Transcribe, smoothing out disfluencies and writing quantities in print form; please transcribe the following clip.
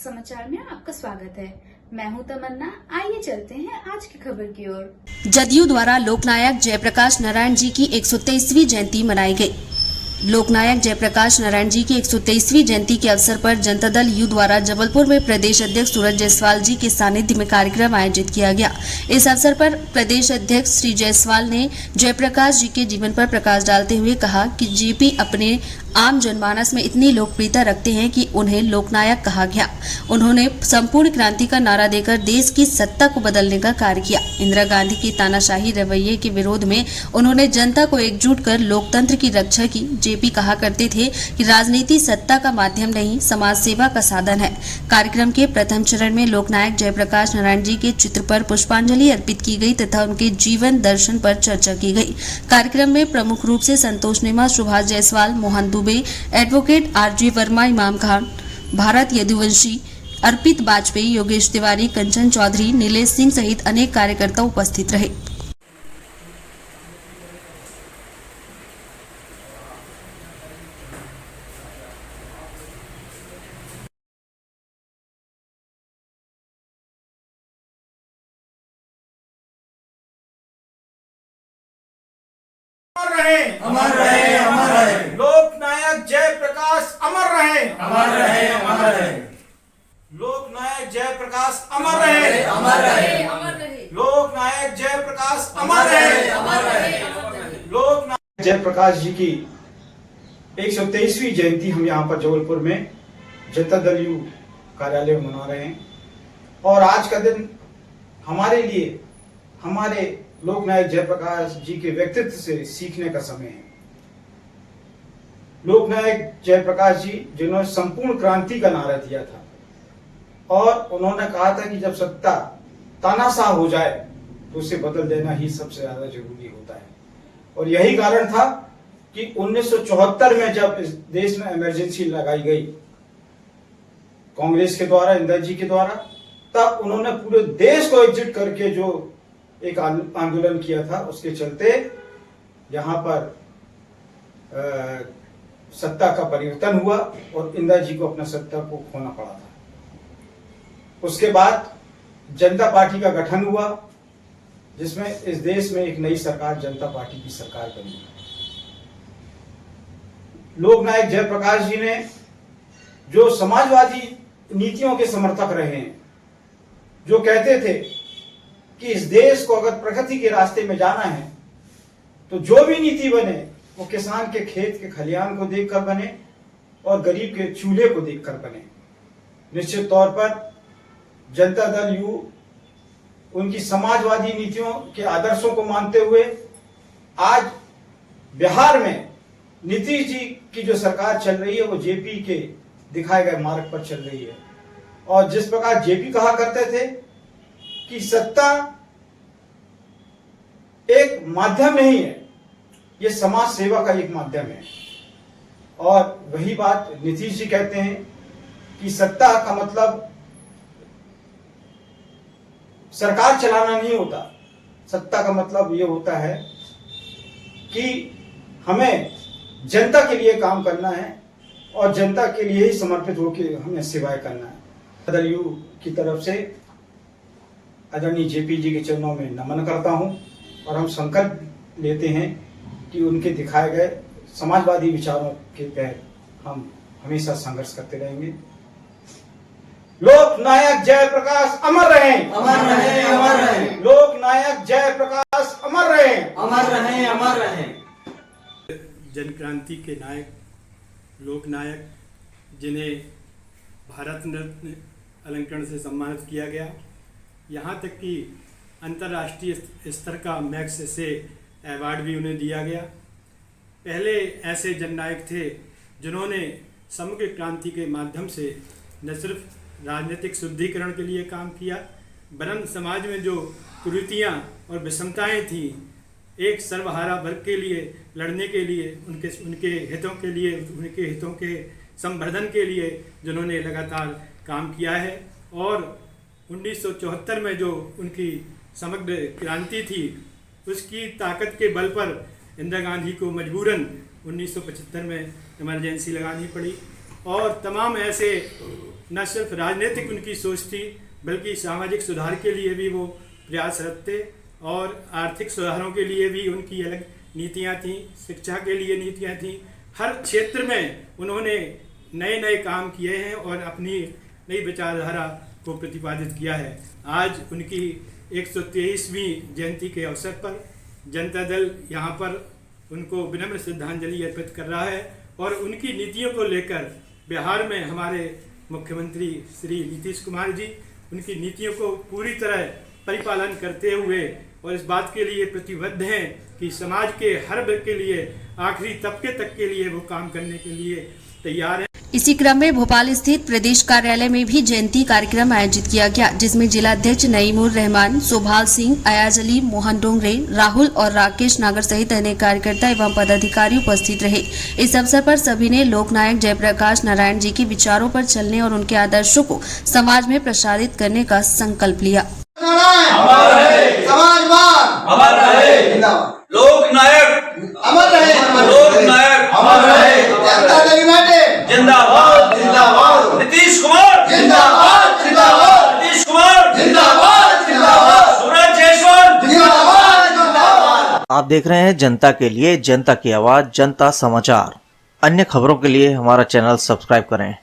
समाचार में आपका स्वागत है। मैं हूं तमन्ना। आइए चलते हैं आज की खबर की ओर। जदयू द्वारा लोकनायक जयप्रकाश नारायण जी की 123वीं जयंती मनाई गई। लोकनायक जयप्रकाश नारायण जी की 123वीं जयंती के अवसर पर जनता दल यू द्वारा जबलपुर में प्रदेश अध्यक्ष सूरज जायसवाल जी के सानिध्य में कार्यक्रम आयोजित किया गया। इस अवसर पर प्रदेश अध्यक्ष श्री जायसवाल ने जयप्रकाश जी के जीवन पर प्रकाश डालते हुए कहा कि जेपी अपने आम जनमानस में इतनी लोकप्रियता रखते हैं कि उन्हें लोकनायक कहा गया। उन्होंने संपूर्ण क्रांति का नारा देकर देश की सत्ता को बदलने का कार्य किया। इंदिरा गांधी की तानाशाही रवैये के विरोध में उन्होंने जनता को एकजुट कर लोकतंत्र की रक्षा की। जेपी कहा करते थे कि राजनीति सत्ता का माध्यम नहीं, समाज सेवा का साधन है। कार्यक्रम के प्रथम चरण में लोकनायक जयप्रकाश नारायण जी के चित्र पर पुष्पांजलि अर्पित की गई तथा उनके जीवन दर्शन पर चर्चा की गई। कार्यक्रम में प्रमुख रूप से संतोष नेमा, सुभाष जायसवाल, मोहन दुबे, एडवोकेट आरजी वर्मा, इमाम खान, भारत यदुवंशी, अर्पित वाजपेयी, योगेश तिवारी, कंचन चौधरी, नीलेश सिंह सहित अनेक कार्यकर्ता उपस्थित रहे। अमर रहे, अमर रहे। लोकनायक जयप्रकाश अमर रहे, अमर रहे, अमर रहे। लोकनायक जयप्रकाश अमर रहे, अमर रहे, अमर रहे। लोकनायक जयप्रकाश अमर रहे, अमर रहे। लोकनायक जयप्रकाश जी की 123वीं जयंती हम यहाँ पर जबलपुर में जनता दल यू कार्यालय में मना रहे हैं। और आज का दिन हमारे लिए हमारे लोकनायक जयप्रकाश जी के व्यक्तित्व से सीखने का समय है। लोकनायक जयप्रकाश जी जिन्होंने संपूर्ण क्रांति का नारा दिया था और उन्होंने कहा था कि जब सत्ता तानाशाह हो जाए तो उसे बदल देना ही सबसे ज्यादा जरूरी होता है। और यही कारण था कि 1974 में जब इस देश में इमरजेंसी लगाई गई कांग्रेस के द्वारा, इंदिरा जी के द्वारा, तब उन्होंने पूरे देश को एकजुट करके जो एक आंदोलन किया था, उसके चलते यहाँ पर सत्ता का परिवर्तन हुआ और इंदिरा जी को अपना सत्ता को खोना पड़ा था। उसके बाद जनता पार्टी का गठन हुआ जिसमें इस देश में एक नई सरकार जनता पार्टी की सरकार बनी। लोकनायक जयप्रकाश जी ने जो समाजवादी नीतियों के समर्थक रहे हैं, जो कहते थे कि इस देश को अगर प्रगति के रास्ते में जाना है तो जो भी नीति बने वो किसान के खेत के खलिहान को देखकर बने और गरीब के चूल्हे को देखकर बने। निश्चित तौर पर जनता दल यू उनकी समाजवादी नीतियों के आदर्शों को मानते हुए आज बिहार में नीतीश जी की जो सरकार चल रही है वो जेपी के दिखाए गए मार्ग पर चल रही है। और जिस प्रकार जेपी कहा करते थे कि सत्ता एक माध्यम नहीं है, ये समाज सेवा का एक माध्यम है। और वही बात नीतीश जी कहते हैं कि सत्ता का मतलब सरकार चलाना नहीं होता, सत्ता का मतलब ये होता है कि हमें जनता के लिए काम करना है और जनता के लिए ही समर्पित होकर हमें सेवाएं करना है। दल यू की तरफ से आदरणीय जेपी जी के चरणों में नमन करता हूं और हम संकल्प लेते हैं कि उनके दिखाए गए समाजवादी विचारों के तहत हम हमेशा संघर्ष करते रहेंगे। लोकनायक जयप्रकाश अमर रहे, अमर रहे, अमर रहे। लोकनायक जयप्रकाश अमर रहे, अमर रहे, अमर रहे। जन क्रांति के नायक लोकनायक जिन्हें भारत रत्न अलंकरण से सम्मानित किया गया, यहाँ तक कि अंतर्राष्ट्रीय स्तर का मैक्स से अवार्ड भी उन्हें दिया गया। पहले ऐसे जननायक थे जिन्होंने समग्र क्रांति के माध्यम से न सिर्फ राजनीतिक शुद्धिकरण के लिए काम किया, वरन समाज में जो कुरीतियाँ और विषमताएँ थीं, एक सर्वहारा वर्ग के लिए लड़ने के लिए, उनके हितों के लिए, उनके हितों के संवर्धन के लिए जिन्होंने लगातार काम किया है। और 1974 में जो उनकी समग्र क्रांति थी, उसकी ताकत के बल पर इंदिरा गांधी को मजबूरन 1975 में इमरजेंसी लगानी पड़ी और तमाम ऐसे न सिर्फ राजनीतिक उनकी सोच थी बल्कि सामाजिक सुधार के लिए भी वो प्रयासरत थे और आर्थिक सुधारों के लिए भी उनकी अलग नीतियाँ थीं, शिक्षा के लिए नीतियाँ थीं। हर क्षेत्र में उन्होंने नए नए काम किए हैं और अपनी नई विचारधारा को प्रतिपादित किया है। आज उनकी 123वीं जयंती के अवसर पर जनता दल यहाँ पर उनको विनम्र श्रद्धांजलि अर्पित कर रहा है और उनकी नीतियों को लेकर बिहार में हमारे मुख्यमंत्री श्री नीतीश कुमार जी उनकी नीतियों को पूरी तरह परिपालन करते हुए और इस बात के लिए प्रतिबद्ध हैं कि समाज के हर वर्ग के लिए, आखिरी तबके तक के लिए वो काम करने के लिए तैयार हैं। इसी क्रम में भोपाल स्थित प्रदेश कार्यालय में भी जयंती कार्यक्रम आयोजित किया गया, जिसमें जिलाध्यक्ष नईमुर रहमान, सोभाल सिंह, अयाज अली, मोहन डोंगरे, राहुल और राकेश नागर सहित अनेक कार्यकर्ता एवं पदाधिकारी उपस्थित रहे। इस अवसर पर सभी ने लोकनायक जयप्रकाश नारायण जी के विचारों पर चलने और उनके आदर्शों को समाज में प्रसारित करने का संकल्प लिया। लोकनायक अमर रहे, लोकनायक अमर रहे, जनता दल यूनाइटेड जिंदाबाद, जिंदाबाद, नीतीश कुमार जिंदाबाद, जिंदाबाद, नीतीश कुमार जिंदाबाद, जिंदाबाद, सूरज जयसवाल जिंदाबाद, जिंदाबाद। आप देख रहे हैं जनता के लिए, जनता की आवाज, जनता समाचार। अन्य खबरों के लिए हमारा चैनल सब्सक्राइब करें।